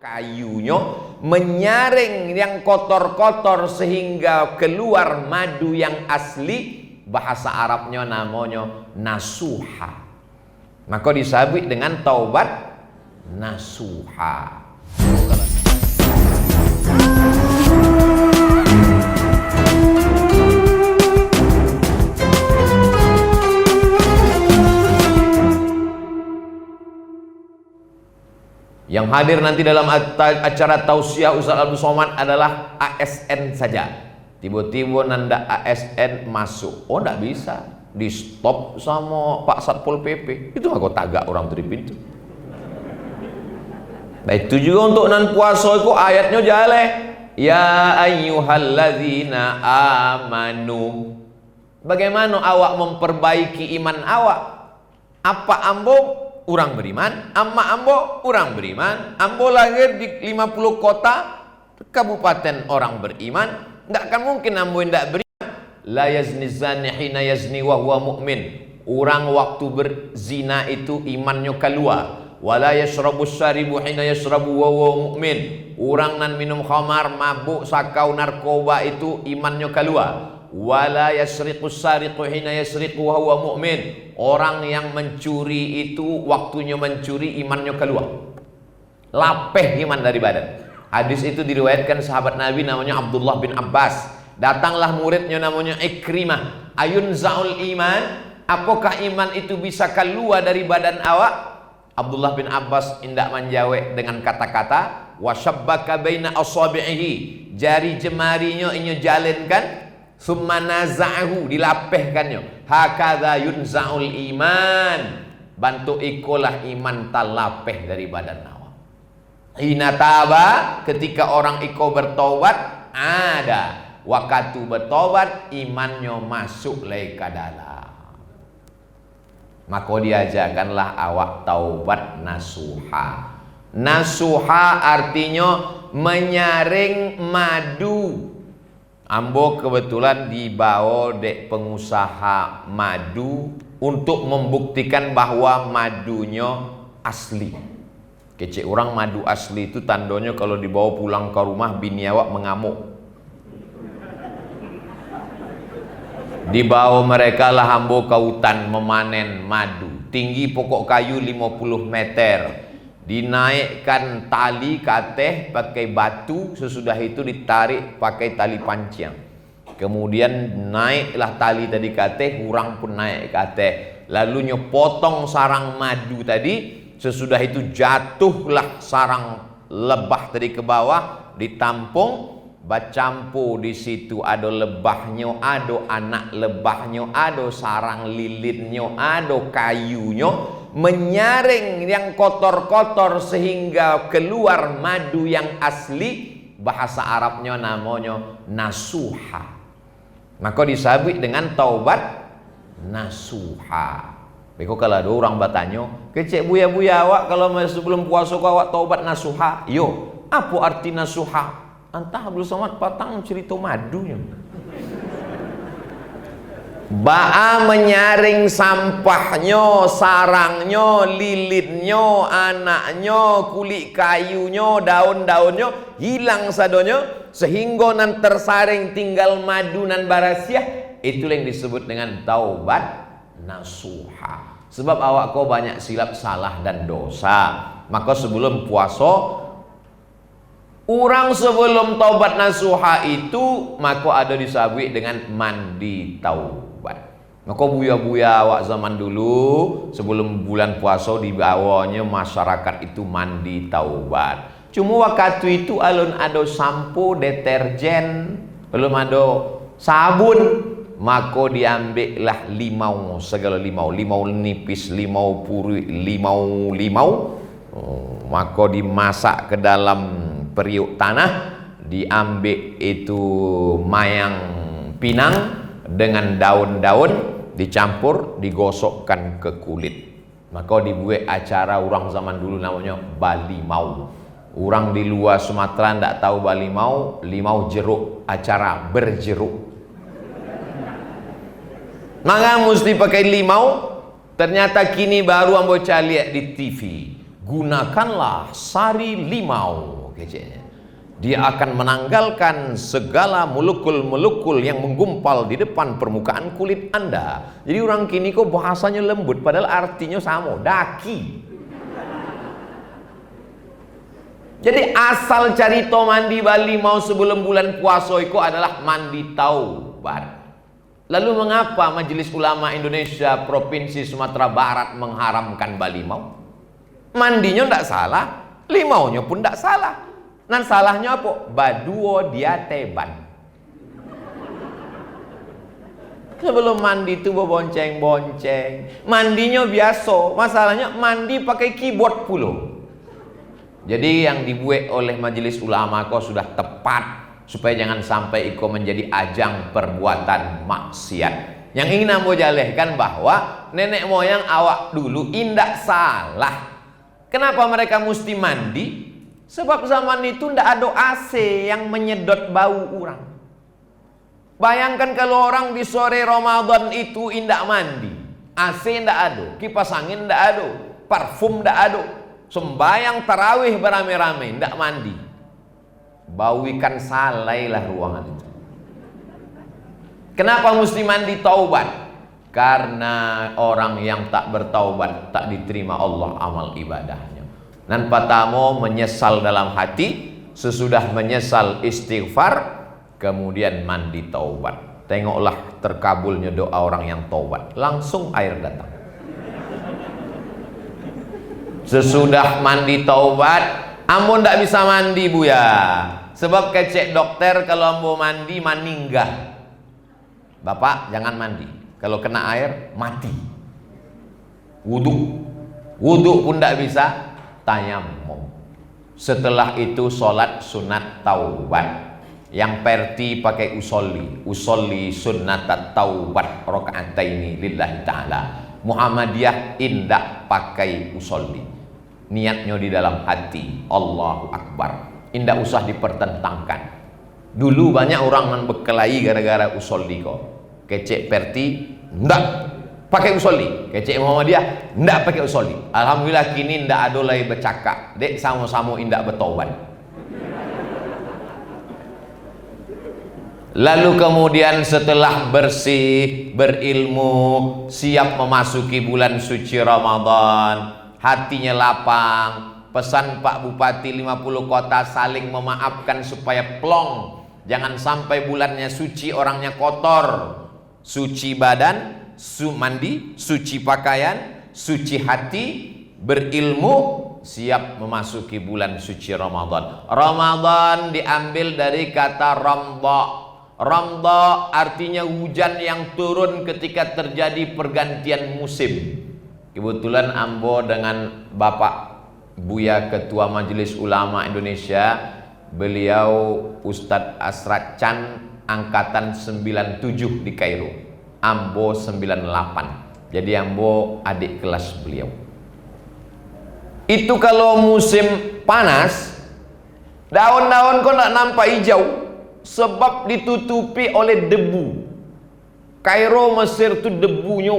kayunya menyaring yang kotor-kotor sehingga keluar madu yang asli. Bahasa Arabnya namanya nasuha. Maka disebut dengan taubat nasuha. Yang hadir nanti dalam acara tausiah Ustaz Abdul Somad adalah ASN saja. Tiba-tiba nanda ASN masuk. Oh, enggak bisa. Di stop sama Pak Satpol PP. Itu aku tagak orang dari pintu. Nah, itu juga untuk nan puasa itu ayatnya jale. Ya ayyuhalladzina amanu. Bagaimana awak memperbaiki iman awak? Apa ambo? Orang beriman, amma ambo orang beriman, ambo lahir di 50 kota kabupaten orang beriman, tidak akan mungkin ambo tidak beriman. La yazni zani hina yazni wa huwa mu'min. Orang waktu berzina itu imannya keluar. Wala yashrabu syaribu hina yashrabu wa huwa mu'min. Orang nan minum khamar, mabuk, sakau, narkoba itu imannya keluar. Wala yasriqu sariqu hina yasriqu wa huwa mu'min. Orang yang mencuri itu waktunya mencuri imannya keluar. Lapeh iman dari badan. Hadis itu diriwayatkan sahabat Nabi namanya Abdullah bin Abbas. Datanglah muridnya namanya Ikrimah. Ayun za'ul iman. Apakah iman itu bisa keluar dari badan awak? Abdullah bin Abbas indak menjawab dengan kata-kata wasyabbaka baina asabihi. Jari jemarinya ini jalinkan. Summa naza'ahu, dilapehkannya. Hakadha yunza'ul iman. Bantu ikolah iman talapeh dari badan awak. Hina taba, ketika orang iko bertobat, ada waktu bertobat imannya masuk lagi ke dalam. Maka diajarkanlah awak taubat nasuha. Nasuha artinya menyaring madu. Ambo kebetulan dibawa dek pengusaha madu untuk membuktikan bahwa madunya asli. Kecek orang madu asli itu tandanya kalau dibawa pulang ke rumah bini awak mengamuk. Dibawa mereka lah ambo ke hutan memanen madu. Tinggi pokok kayu 50 meter. Dinaikkan tali kateh pakai batu, sesudah itu ditarik pakai tali pancing. Kemudian naiklah tali tadi kateh, kurang pun naik kateh. Lalu nyepotong sarang madu tadi, sesudah itu jatuhlah sarang lebah tadi ke bawah, ditampung, bacampu di situ ada lebahnya, ada anak lebahnya, ada sarang lilinnya, ada kayunya. Menyaring yang kotor-kotor sehingga keluar madu yang asli. Bahasa Arabnya namanya nasuha. Maka disebut dengan taubat nasuha. Beko kalau ada orang bertanya, kecek buya-buya awak kalau sebelum puasa awak taubat nasuha. Yo, apa arti nasuha? Entah belum somat patang cerita madunya. Ba'a menyaring sampahnya, sarangnya, lilitnya, anaknya, kulit kayunya, daun-daunnya hilang sadonya sehingga nan tersaring tinggal madu nan barasiah. Itulah yang disebut dengan taubat nasuha. Sebab awak kau banyak silap salah dan dosa. Maka sebelum puasa, orang sebelum taubat nasuha itu maka ada disebut dengan mandi taubat. Maka buya-buya awak zaman dulu sebelum bulan puasa dibawanya masyarakat itu mandi taubat. Cuma waktu itu alun ada sampo, deterjen, belum ada sabun, maka diambillah limau, segala limau, limau nipis, limau puri, limau, maka dimasak ke dalam periuk tanah, diambil itu mayang pinang dengan daun-daun dicampur, digosokkan ke kulit. Maka dibuat acara orang zaman dulu namanya balimau. Orang di luar Sumatera tidak tahu balimau, limau jeruk, acara berjeruk. Maka mesti pakai limau. Ternyata kini baru ambo lihat di TV. gunakanlah sari limau, keceknya. Dia akan menanggalkan segala molekul-molekul yang menggumpal di depan permukaan kulit Anda. Jadi orang kini kok bahasanya lembut, padahal artinya sama, daki. Jadi asal carito mandi Bali mau sebelum bulan puasa itu adalah mandi taubat. Lalu mengapa Majelis Ulama Indonesia Provinsi Sumatera Barat mengharamkan Bali mau? Mandinya tidak salah, limaunya pun tidak salah. Nan salahnya apa? Baduo dia teban. Sebelum mandi itu bonceng-bonceng. Mandinya biasa. Masalahnya mandi pakai keyboard pula. Jadi yang dibuat oleh Majelis Ulama kok sudah tepat, supaya jangan sampai iko menjadi ajang perbuatan maksiat. Yang ingin ambo jalehkan bahwa nenek moyang awak dulu indak salah. Kenapa mereka mesti mandi? Sebab zaman itu ndak ada AC yang menyedot bau orang. Bayangkan kalau orang di sore Ramadan itu indak mandi, AC ndak ada, kipas angin ndak ada, parfum ndak ada, sembayang tarawih beramai-ramai ndak mandi, bau ikan salai lah ruangan itu. Kenapa mesti mandi taubat? Karena orang yang tak bertaubat tak diterima Allah amal ibadahnya. Dan pertama menyesal dalam hati, sesudah menyesal istighfar, kemudian mandi taubat. Tengoklah terkabulnya doa orang yang taubat, langsung air datang. Sesudah mandi taubat, ambo ndak bisa mandi buya. Sebab kecek dokter kalau ambo mandi maninggal. Bapak jangan mandi, kalau kena air mati. Wudhu pun ndak bisa. Tayamum. Setelah itu sholat sunat taubat. Yang perti pakai usolli sunat taubat rakaataini lillahi ta'ala. Muhammadiyah indak pakai usolli, niatnya di dalam hati, Allahu Akbar, indak usah dipertentangkan. Dulu banyak orang membekelahi gara-gara usolli kok. Kecek perti ndak pakai usolli, kecek Muhammadiyah ndak pakai usolli. Alhamdulillah kini ndak ada lagi bercakap, dek sama-sama indak bertobat. Lalu kemudian setelah bersih, berilmu, siap memasuki bulan suci Ramadan, hatinya lapang, pesan Pak Bupati 50 kota saling memaafkan supaya plong. Jangan sampai bulannya suci orangnya kotor. Suci badan, mandi, suci pakaian, suci hati, berilmu, siap memasuki bulan suci Ramadan. Ramadan diambil dari kata ramda. Ramda artinya hujan yang turun ketika terjadi pergantian musim. Kebetulan ambo dengan Bapak Buya Ketua Majelis Ulama Indonesia, beliau Ustadz Asrat Chan angkatan 97 di Kairo, ambo 98. Jadi ambo adik kelas beliau. Itu kalau musim panas, daun-daun kok nggak nampak hijau, sebab ditutupi oleh debu. Kairo Mesir itu debunya,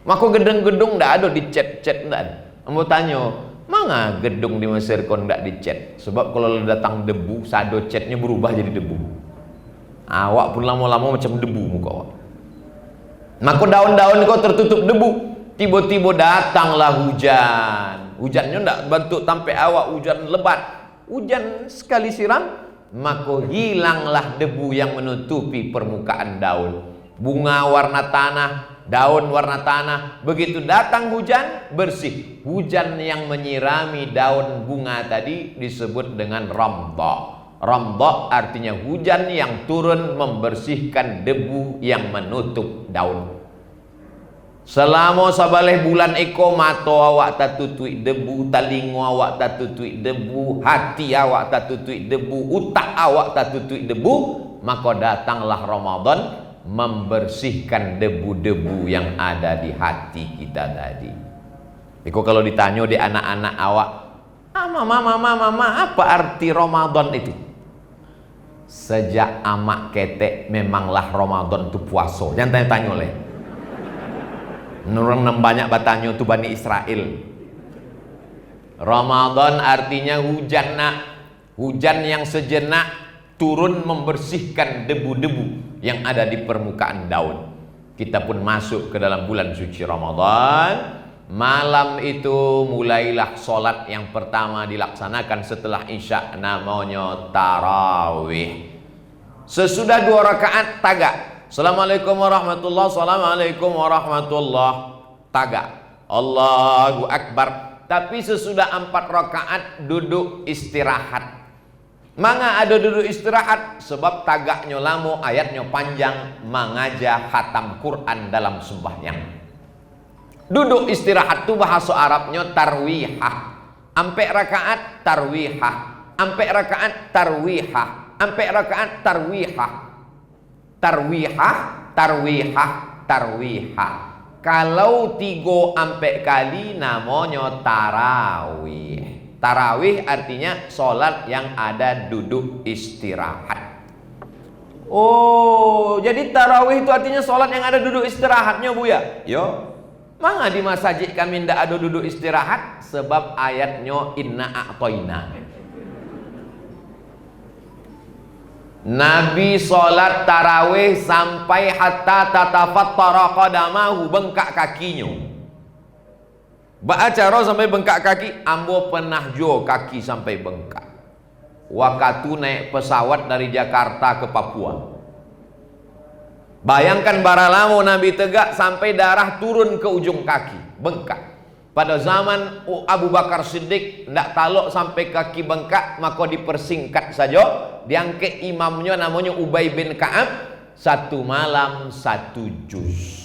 maka gedung-gedung ndak ada dicat-cat ndak ada. Ambo tanya, mana gedung di Mesir kok ndak dicat? Sebab kalau datang debu, sado catnya berubah jadi debu. Awak pun lama-lama macam debu muka awak. Maka daun-daun kau tertutup debu. Tiba-tiba datanglah hujan. Hujannya tidak bentuk sampai awak hujan lebat. Hujan sekali siram, maka hilanglah debu yang menutupi permukaan daun. Bunga warna tanah, daun warna tanah. Begitu datang hujan, bersih. Hujan yang menyirami daun bunga tadi disebut dengan ramda. Ramda artinya hujan yang turun membersihkan debu yang menutup daun. Selama sabaleh bulan eko, mata awak tak tutui debu, talingo awak tak tutui debu, hati awak tak tutui debu, utak awak tak tutui debu, maka datanglah Ramadan membersihkan debu-debu yang ada di hati kita tadi. Eko kalau ditanya di anak-anak awak, mama, apa arti Ramadan itu? Sejak amak ketek memanglah Ramadan itu puasa. Jangan tanya-tanya oleh orang banyak bertanya itu Bani Israel. Ramadan artinya hujan nak. Hujan yang sejenak turun membersihkan debu-debu yang ada di permukaan daun. Kita pun masuk ke dalam bulan suci Ramadan. Malam itu mulailah sholat yang pertama dilaksanakan setelah isya, namanya tarawih. Sesudah 2 rakaat tagak. Assalamualaikum warahmatullahi wabarakatuh. Assalamualaikum warahmatullahi tagak. Allahu Akbar. Tapi sesudah 4 rakaat duduk istirahat. Manga ada duduk istirahat? Sebab tagaknya lama, ayatnya panjang, mengajar khatam Quran dalam sembahyang. Duduk istirahat itu bahasa Arabnya tarwihah. Ampe rakaat tarwihah. Ampe rakaat tarwihah. Ampe rakaat tarwihah. Tarwihah, tarwihah, tarwihah. Kalau 3 ampe kali namanya tarawih. Tarawih artinya sholat yang ada duduk istirahat. Oh, jadi tarawih itu artinya sholat yang ada duduk istirahatnya, Bu ya? Yo. Manga di masjid kami ndak ada duduk istirahat sebab ayatnya inna a'toina. Nabi sholat tarawih sampai hatta tatafattara qadamahu, bengkak kakinya. Baca sampai bengkak kaki, ambo pernah jo kaki sampai bengkak. Waktu naik pesawat dari Jakarta ke Papua. Bayangkan bara lamo Nabi tegak sampai darah turun ke ujung kaki, bengkak. Pada zaman Abu Bakar Siddiq ndak talok sampai kaki bengkak, maka dipersingkat saja. Diangkat imamnya namanya Ubay bin Ka'ab, 1 malam 1 juz.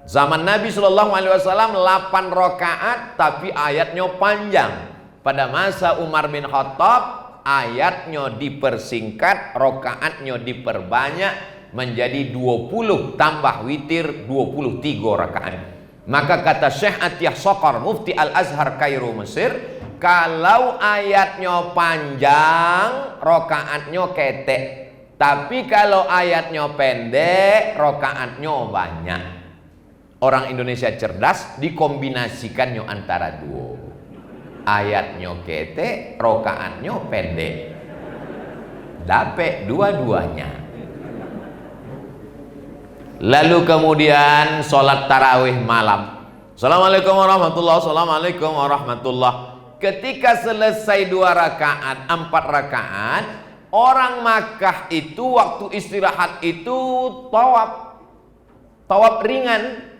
Zaman Nabi SAW 8 rakaat tapi ayatnya panjang. Pada masa Umar bin Khattab ayatnya dipersingkat, rakaatnya diperbanyak menjadi 20 tambah witir 23 rakaat. Maka kata Syekh Atiyah Sokar, Mufti Al-Azhar Kairo Mesir, kalau ayatnya panjang rakaatnya ketek, tapi kalau ayatnya pendek rakaatnya banyak. Orang Indonesia cerdas, dikombinasikannya antara 2. Ayatnya ketek, rokaatnya pendek. Dapat dua-duanya. Lalu kemudian sholat tarawih malam. Assalamualaikum warahmatullahi wabarakatuh. Assalamualaikum warahmatullahi. Ketika selesai 2 rakaat, 4 rakaat, orang Makkah itu waktu istirahat itu tawaf. Tawaf ringan.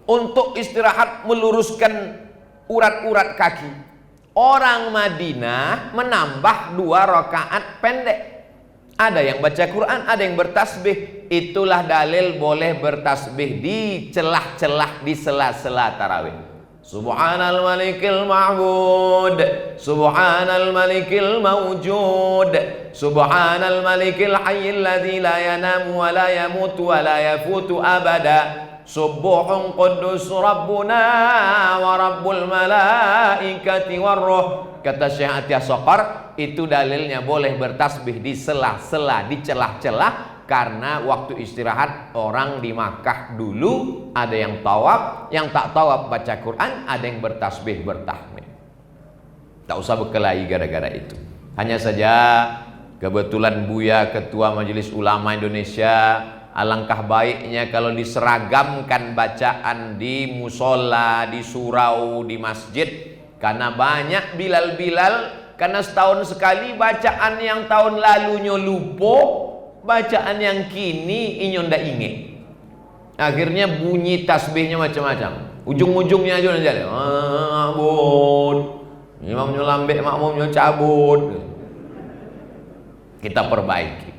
Untuk istirahat meluruskan urat-urat kaki. Orang Madinah menambah 2 rakaat pendek. Ada yang baca Quran, ada yang bertasbih. Itulah dalil boleh bertasbih di celah-celah, di sela-sela tarawih. Subhanal malikil ma'bud, Subhanal malikil mawjud, Subhanal malikil hayyil ladzi la yanamu wa la yamutu wa la yafutu abada. Subuhun qudus Rabbuna wa Rabbul malaikati warruh. Kata Syekh Atiyah Sokar, itu dalilnya boleh bertasbih di sela-sela, di celah-celah. Karena waktu istirahat orang di Makkah dulu ada yang tawaf, yang tak tawaf baca Quran, ada yang bertasbih, bertahmid. Tak usah berkelahi gara-gara itu. Hanya saja kebetulan Buya Ketua Majelis Ulama Indonesia, alangkah baiknya kalau diseragamkan bacaan di musola, di surau, di masjid. Karena banyak bilal-bilal, karena setahun sekali bacaan yang tahun lalunya lupa, bacaan yang kini inyo ndak inget. Akhirnya bunyi tasbihnya macam-macam. Ujung-ujungnya aja nanti cabut. Imamnya lambek, makmumnya cabut. Kita perbaiki.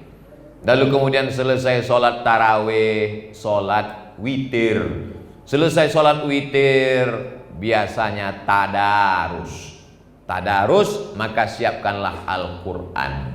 Lalu kemudian selesai sholat tarawih, sholat witir. Selesai sholat witir, biasanya tadarus. Tadarus, maka siapkanlah Al-Quran.